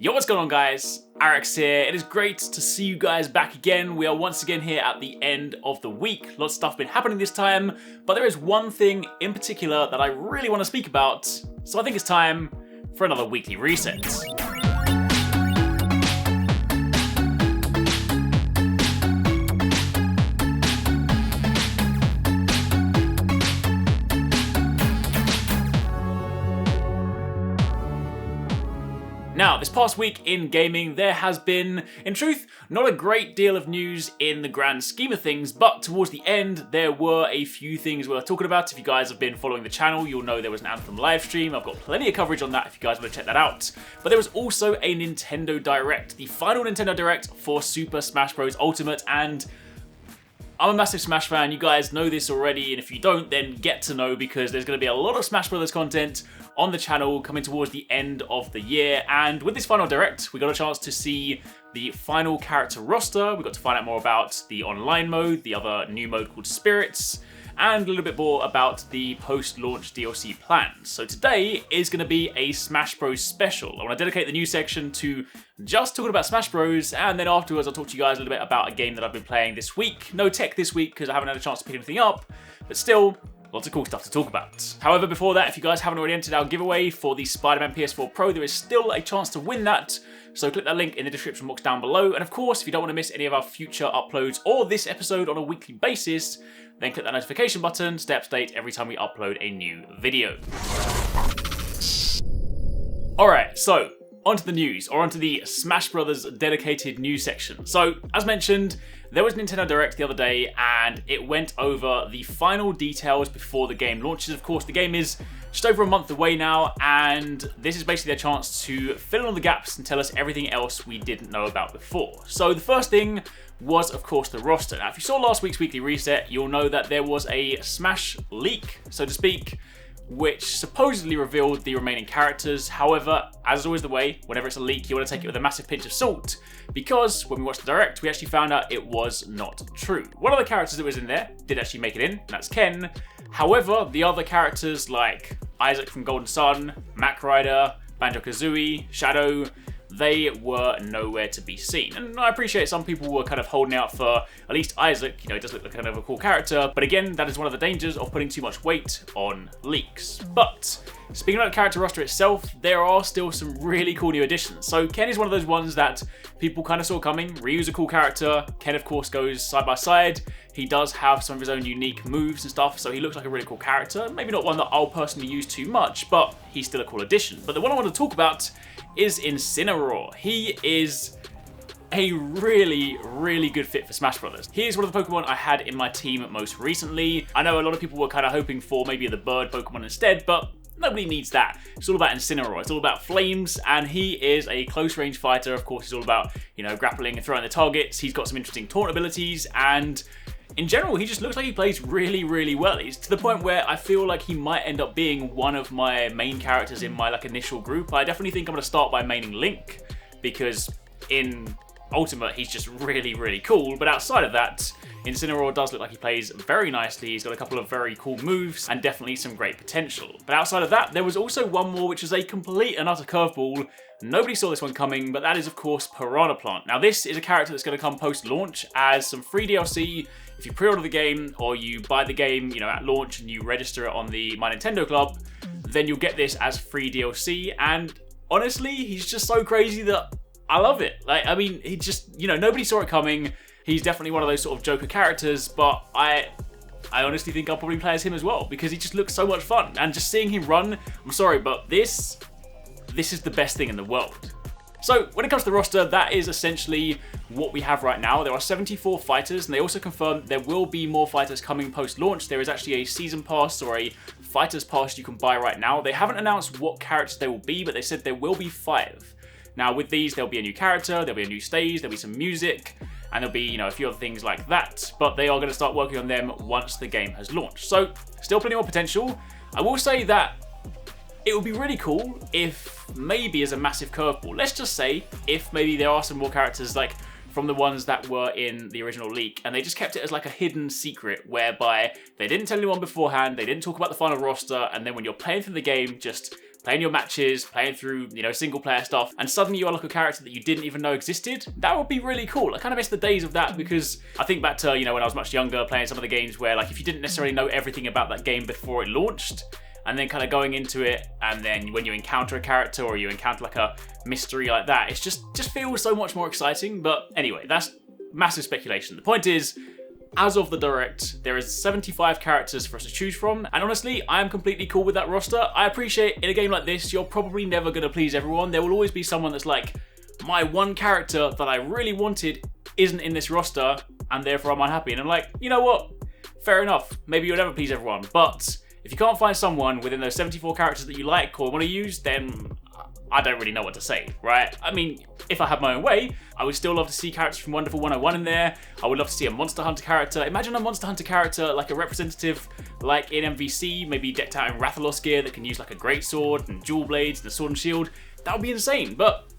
Yo, what's going on guys? Arekkz here. It is great to see you guys back again. We are once again here at the end of the week. Lots of stuff been happening this time, but there is one thing in particular that I really want to speak about, so I think it's time for another weekly reset. Now, this past week in gaming, there has been, in truth, not a great deal of news in the grand scheme of things, but towards the end, there were a few things worth talking about. If you guys have been following the channel, you'll know there was an Anthem live stream. I've got plenty of coverage on that if you guys want to check that out. But there was also a Nintendo Direct, the final Nintendo Direct for Super Smash Bros. Ultimate, and I'm a massive Smash fan, you guys know this already, and if you don't, then get to know, because there's going to be a lot of Smash Brothers content on the channel coming towards the end of the year. And with this final Direct, we got a chance to see the final character roster. We got to find out more about the online mode, the other new mode called Spirits, and a little bit more about the post-launch DLC plans. So today is going to be a Smash Bros special. I want to dedicate the news section to just talking about Smash Bros, and then afterwards I'll talk to you guys a little bit about a game that I've been playing this week. No tech this week because I haven't had a chance to pick anything up, but still, lots of cool stuff to talk about. However, before that, if you guys haven't already entered our giveaway for the Spider-Man PS4 Pro, there is still a chance to win that. So click that link in the description box down below. And of course, if you don't want to miss any of our future uploads or this episode on a weekly basis, then click that notification button, stay up to date every time we upload a new video. Alright, so onto the news, or onto the Smash Brothers dedicated news section. So, as mentioned, there was Nintendo Direct the other day, and it went over the final details before the game launches. Of course, the game is just over a month away now, and this is basically their chance to fill in all the gaps and tell us everything else we didn't know about before. So the first thing was, of course, the roster. Now, if you saw last week's weekly reset, you'll know that there was a Smash leak, so to speak, which supposedly revealed the remaining characters. However, as is always the way, whenever it's a leak, you want to take it with a massive pinch of salt, because when we watched the Direct, we actually found out it was not true. One of the characters that was in there did actually make it in, and that's Ken. However, the other characters like Isaac from Golden Sun, Mac Rider, Banjo-Kazooie, Shadow, they were nowhere to be seen. And I appreciate some people were kind of holding out for at least Isaac, you know, he does look like kind of a cool character, but again, that is one of the dangers of putting too much weight on leaks. But speaking about the character roster itself, there are still some really cool new additions. So Ken is one of those ones that people kind of saw coming. Ryu's a cool character. Ken, of course, goes side by side. He does have some of his own unique moves and stuff, so he looks like a really cool character. Maybe not one that I'll personally use too much, but he's still a cool addition. But the one I want to talk about is Incineroar. He is a really, really good fit for Smash Brothers. He is one of the Pokemon I had in my team most recently. I know a lot of people were kind of hoping for maybe the bird Pokemon instead, but nobody needs that. It's all about Incineroar. It's all about flames, and he is a close range fighter. Of course, he's all about, you know, grappling and throwing the targets. He's got some interesting taunt abilities, and in general, he just looks like he plays really, really well. He's to the point where I feel like he might end up being one of my main characters in my initial group. I definitely think I'm going to start by maining Link, because in Ultimate, he's just really, really cool. But outside of that, Incineroar does look like he plays very nicely. He's got a couple of very cool moves and definitely some great potential. But outside of that, there was also one more, which is a complete and utter curveball. Nobody saw this one coming, but that is, of course, Piranha Plant. Now, this is a character that's going to come post-launch as some free DLC. If you pre-order the game or you buy the game, you know, at launch and you register it on the My Nintendo Club, then you'll get this as free DLC. And honestly, he's just so crazy that I love it. Like, I mean, he just, you know, nobody saw it coming. He's definitely one of those sort of Joker characters, but I honestly think I'll probably play as him as well, because he just looks so much fun. And just seeing him run, I'm sorry, but this is the best thing in the world. So when it comes to the roster, that is essentially what we have right now. There are 74 fighters, and they also confirmed there will be more fighters coming post-launch. There is actually a season pass or a fighter's pass you can buy right now. They haven't announced what characters they will be, but they said there will be 5. Now with these, there'll be a new character, there'll be a new stage, there'll be some music, and there'll be, you know, a few other things like that. But they are going to start working on them once the game has launched. So still plenty more potential. I will say that it would be really cool if maybe as a massive curveball, let's just say if maybe there are some more characters like from the ones that were in the original leak, and they just kept it as like a hidden secret whereby they didn't tell anyone beforehand, they didn't talk about the final roster, and then when you're playing through the game, just playing your matches, playing through, you know, single player stuff, and suddenly you unlock a character that you didn't even know existed. That would be really cool. I kind of miss the days of that because I think back to, you know, when I was much younger, playing some of the games where like if you didn't necessarily know everything about that game before it launched, and then kind of going into it, and then when you encounter a character or you encounter like a mystery like that, it's just feels so much more exciting. But anyway, that's massive speculation. The point is, as of the Direct, there is 75 characters for us to choose from, and honestly, I am completely cool with that roster. I appreciate in a game like this, you're probably never going to please everyone. There will always be someone that's like, my one character that I really wanted isn't in this roster, and therefore I'm unhappy. And I'm like, you know what? Fair enough. Maybe you'll never please everyone, but if you can't find someone within those 74 characters that you like or want to use, then I don't really know what to say, right? I mean, if I had my own way, I would still love to see characters from Wonderful 101 in there. I would love to see a Monster Hunter character. Imagine a Monster Hunter character, like a representative, like in MVC, maybe decked out in Rathalos gear that can use like a greatsword and dual blades and a sword and shield. That would be insane, but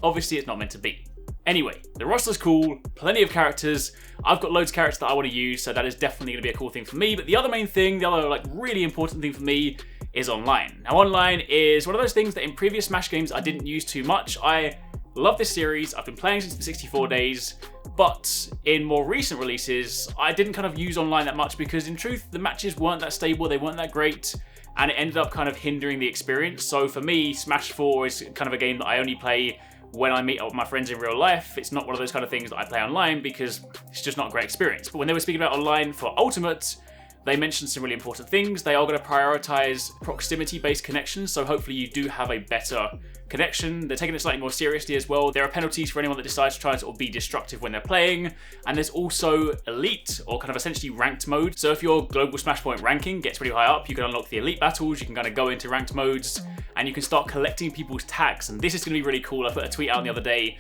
obviously it's not meant to be. Anyway, the roster's cool, plenty of characters. I've got loads of characters that I want to use, so that is definitely going to be a cool thing for me. But the other main thing, the other like really important thing for me is online. Now online is one of those things that in previous Smash games I didn't use too much. I love this series, I've been playing since the 64 days, but in more recent releases, I didn't kind of use online that much because in truth, the matches weren't that stable, they weren't that great, and it ended up kind of hindering the experience. So for me, Smash 4 is kind of a game that I only play when I meet up with my friends in real life. It's not one of those kind of things that I play online because it's just not a great experience. But when they were speaking about online for Ultimate, they mentioned some really important things. They are going to prioritize proximity-based connections, so hopefully you do have a better connection. They're taking it slightly more seriously as well. There are penalties for anyone that decides to try and sort of be destructive when they're playing, and there's also elite, or kind of essentially ranked mode. So if your global Smash Point ranking gets really high up, you can unlock the elite battles, you can kind of go into ranked modes, and you can start collecting people's tags, and this is going to be really cool. I put a tweet out the other day.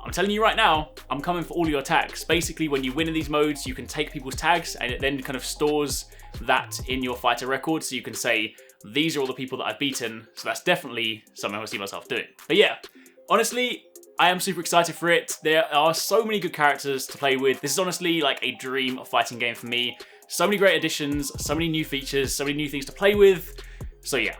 I'm telling you right now, I'm coming for all your tags. Basically, when you win in these modes, you can take people's tags and it then kind of stores that in your fighter record. So you can say, these are all the people that I've beaten. So that's definitely something I see myself doing. But yeah, honestly, I am super excited for it. There are so many good characters to play with. This is honestly like a dream fighting game for me. So many great additions, so many new features, so many new things to play with. So yeah.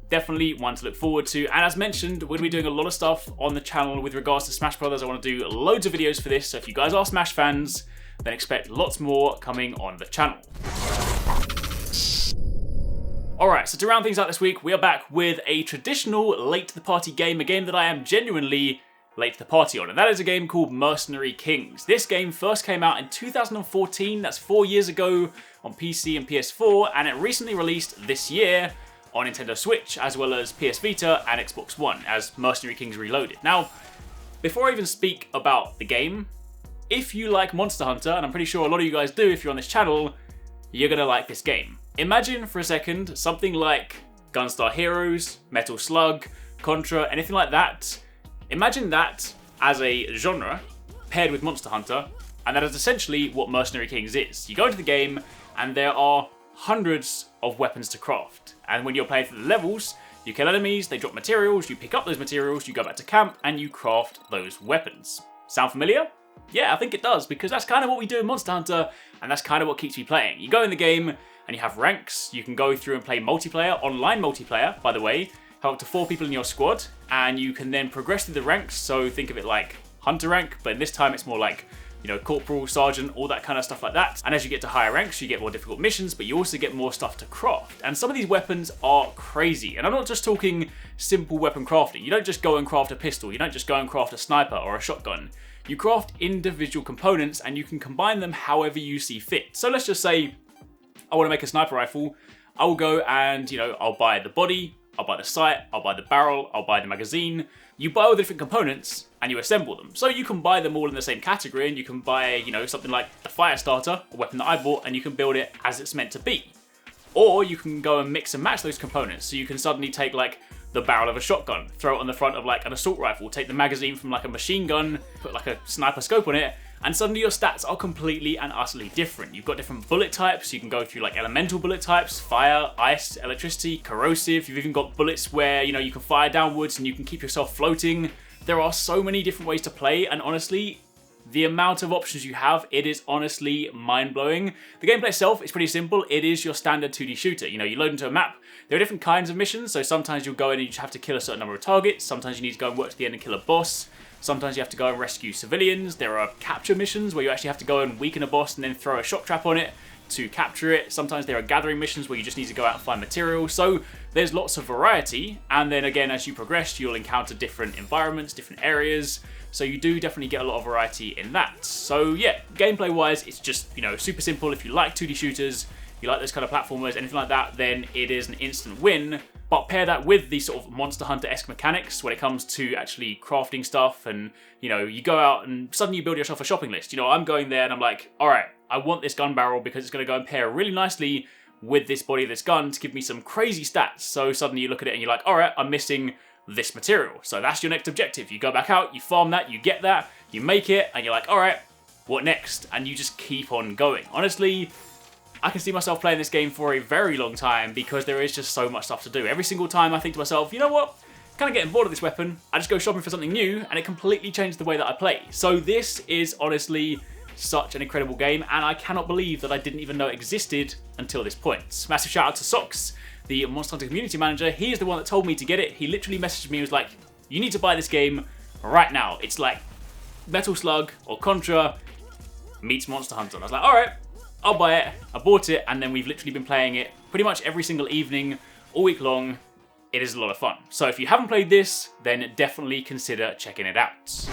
Definitely one to look forward to. And as mentioned, we're going to be doing a lot of stuff on the channel with regards to Smash Brothers. I want to do loads of videos for this, so if you guys are Smash fans, then expect lots more coming on the channel. Alright, so to round things out this week, we are back with a traditional late to the party game, a game that I am genuinely late to the party on, and that is a game called Mercenary Kings. This game first came out in 2014, that's 4 years ago, on PC and PS4, and it recently released this year on Nintendo Switch, as well as PS Vita and Xbox One, as Mercenary Kings Reloaded. Now, before I even speak about the game, if you like Monster Hunter, and I'm pretty sure a lot of you guys do if you're on this channel, you're gonna like this game. Imagine for a second something like Gunstar Heroes, Metal Slug, Contra, anything like that. Imagine that as a genre paired with Monster Hunter, and that is essentially what Mercenary Kings is. You go into the game, and there are hundreds of weapons to craft. And when you're playing through the levels, you kill enemies, they drop materials, you pick up those materials, you go back to camp, and you craft those weapons. Sound familiar? Yeah, I think it does, because that's kind of what we do in Monster Hunter, and that's kind of what keeps me playing. You go in the game, and you have ranks, you can go through and play multiplayer, online multiplayer, by the way, have up to 4 people in your squad, and you can then progress through the ranks, so think of it like Hunter rank, but in this time it's more like, you know, corporal, sergeant, all that kind of stuff like that. And as you get to higher ranks, you get more difficult missions, but you also get more stuff to craft. And some of these weapons are crazy. And I'm not just talking simple weapon crafting. You don't just go and craft a pistol. You don't just go and craft a sniper or a shotgun. You craft individual components and you can combine them however you see fit. So let's just say I want to make a sniper rifle. I will go and, you know, I'll buy the body, I'll buy the sight, I'll buy the barrel, I'll buy the magazine. You buy all the different components and you assemble them. So you can buy them all in the same category and you can buy, you know, something like the fire starter, a weapon that I bought, and you can build it as it's meant to be. Or you can go and mix and match those components. So you can suddenly take like the barrel of a shotgun, throw it on the front of like an assault rifle, take the magazine from like a machine gun, put like a sniper scope on it, and suddenly your stats are completely and utterly different. You've got different bullet types, you can go through like elemental bullet types, fire, ice, electricity, corrosive. You've even got bullets where, you know, you can fire downwards and you can keep yourself floating. There are so many different ways to play, and honestly, The amount of options you have, it is honestly mind-blowing. The gameplay itself is pretty simple. It is your standard 2D shooter. You know, you load into a map. There are different kinds of missions, so sometimes you'll go in and you just have to kill a certain number of targets. Sometimes you need to go and work to the end and kill a boss. Sometimes you have to go and rescue civilians. There are capture missions where you actually have to go and weaken a boss and then throw a shock trap on it to capture it. Sometimes there are gathering missions where you just need to go out and find material. So there's lots of variety. And then again, as you progress, you'll encounter different environments, different areas. So you do definitely get a lot of variety in that. So yeah, gameplay wise, it's just, you know, super simple. If you like 2D shooters, you like those kind of platformers, anything like that, then it is an instant win. But pair that with the sort of Monster Hunter-esque mechanics when it comes to actually crafting stuff, and, you know, you go out and suddenly you build yourself a shopping list. You know, I'm going there and I'm like, all right, I want this gun barrel because it's going to go and pair really nicely with this body of this gun to give me some crazy stats. So suddenly you look at it and you're like, all right, I'm missing this material. So that's your next objective. You go back out, you farm that, you get that, you make it, and you're like, all right, what next? And you just keep on going. Honestly, I can see myself playing this game for a very long time because there is just so much stuff to do. Every single time I think to myself, you know what? Kind of getting bored of this weapon. I just go shopping for something new and it completely changed the way that I play. So this is honestly such an incredible game, and I cannot believe that I didn't even know it existed until this point. Massive shout out to Socks, the Monster Hunter community manager. He is the one that told me to get it. He literally messaged me and was like, you need to buy this game right now. It's like Metal Slug or Contra meets Monster Hunter. And I was like, all right, I'll buy it. I bought it, and then we've literally been playing it pretty much every single evening, all week long. It is a lot of fun. So if you haven't played this, then definitely consider checking it out.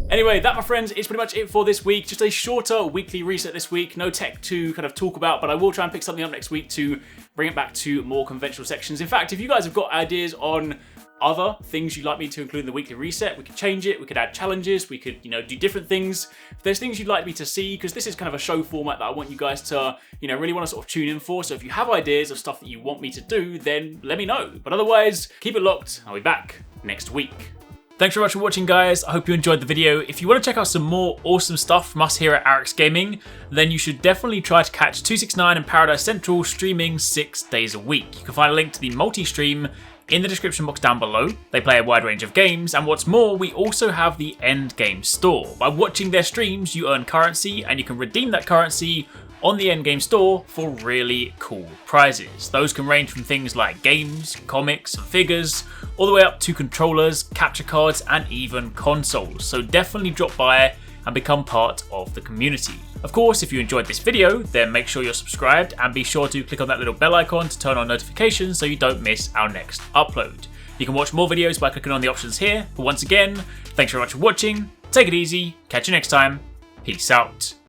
Anyway, that, my friends, is pretty much it for this week. Just a shorter weekly reset this week. No tech to kind of talk about, but I will try and pick something up next week to bring it back to more conventional sections. In fact, if you guys have got ideas on other things you'd like me to include in the weekly reset, we could change it, we could add challenges, we could, you know, do different things. If there's things you'd like me to see, because this is kind of a show format that I want you guys to, you know, really want to sort of tune in for. So if you have ideas of stuff that you want me to do, then let me know. But otherwise, keep it locked. I'll be back next week. Thanks very much for watching, guys. I hope you enjoyed the video. If you want to check out some more awesome stuff from us here at Arekkz Gaming, then you should definitely try to catch 269 and Paradise Central streaming 6 days a week. You can find a link to the multi-stream in the description box down below. They play a wide range of games, and what's more, we also have the end game store. By watching their streams, you earn currency, and you can redeem that currency on the endgame store for really cool prizes. Those can range from things like games, comics, and figures, all the way up to controllers, capture cards, and even consoles. So definitely drop by and become part of the community. Of course, if you enjoyed this video, then make sure you're subscribed and be sure to click on that little bell icon to turn on notifications so you don't miss our next upload. You can watch more videos by clicking on the options here. But once again, thanks very much for watching, take it easy, catch you next time, peace out.